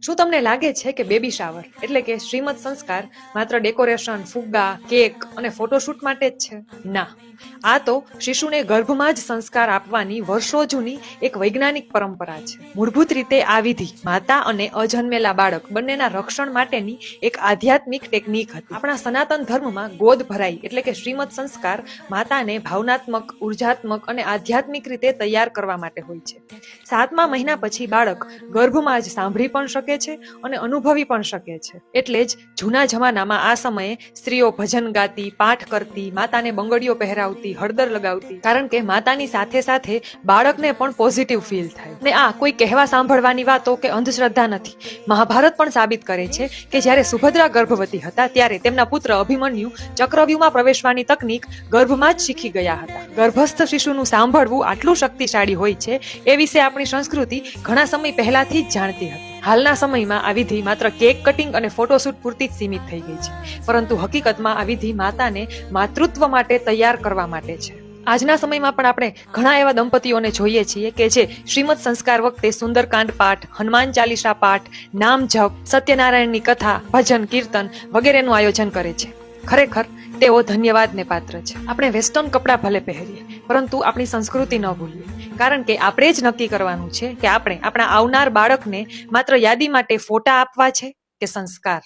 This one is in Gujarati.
શું તમને લાગે છે કે બેબી શાવર એટલે કે શ્રીમદ સંસ્કાર માત્ર ડેકોરેશન, ફુગ્ગા, કેક અને ફોટોશૂટ માટે જ છે? ના, આ તો શિશુને ગર્ભમાં જ સંસ્કાર આપવાની વર્ષો જૂની એક વૈજ્ઞાનિક પરંપરા છે. મૂળભૂત રીતે આ વિધિ માતા અને અજન્મેલા બાળક બંનેના રક્ષણ માટેની એક આધ્યાત્મિક ટેકનિક હતી. આપણા સનાતન ધર્મમાં ગોદ ભરાઈ એટલે કે શ્રીમદ સંસ્કાર માતાને ભાવનાત્મક, ઉર્જાત્મક અને આધ્યાત્મિક રીતે તૈયાર કરવા માટે હોય છે. 7મા મહિના પછી બાળક ગર્ભમાં જ સાંભળી પણ શકે છે અને અનુભવી પણ શકે છે. એટલે જ જૂના જમાનામાં આ સમયે સ્ત્રીઓ ભજન ગાતી, પાઠ કરતી, માતાને બંગડીઓ પહેરાવતી, હળદર લગાવતી, કારણ કે માતાની સાથે સાથે બાળકને પણ પોઝિટિવ ફીલ થાય. ને આ કોઈ કહેવા સાંભળવાની વાતો કે અંધશ્રદ્ધા નથી. મહાભારત પણ સાબિત કરે છે કે જ્યારે સુભદ્રા ગર્ભવતી હતા ત્યારે તેમના પુત્ર અભિમન્યુ ચક્રવ્યૂહમાં પ્રવેશવાની તકનીક ગર્ભમાં જ શીખી ગયા હતા. ગર્ભસ્થ શિશુનું સાંભળવું આટલું શક્તિશાળી હોય છે એ વિશે આપણી સંસ્કૃતિ ઘણા સમય પહેલાથી જ જાણતી હતી. હાલના સમયમાં આ વિધિ માત્ર કેક કટિંગ અને ફોટોશૂટ પૂરતી જ સીમિત થઈ ગઈ છે, પરંતુ હકીકતમાં આ વિધિ માતાને માતૃત્વ માટે તૈયાર કરવા માટે છે. આજના સમયમાં પણ આપણે ઘણા એવા દંપતીઓને જોઈએ છીએ કે જે શ્રીમદ સંસ્કાર વખતે સુંદરકાંડ પાઠ, હનુમાન ચાલીસા પાઠ, નામ જપ, સત્યનારાયણની કથા, ભજન, કીર્તન વગેરેનું આયોજન કરે છે. ખરેખર તેઓ ધન્યવાદને પાત્ર છે. આપણે વેસ્ટર્ન કપડાં ભલે પહેરીએ, પરંતુ આપણી સંસ્કૃતિ ન ભૂલીએ, કારણ કે આપણે જ નક્કી કરવાનું છે કે આપણે આપણા આવનાર બાળકને માત્ર યાદી માટે ફોટા આપવા છે કે સંસ્કાર.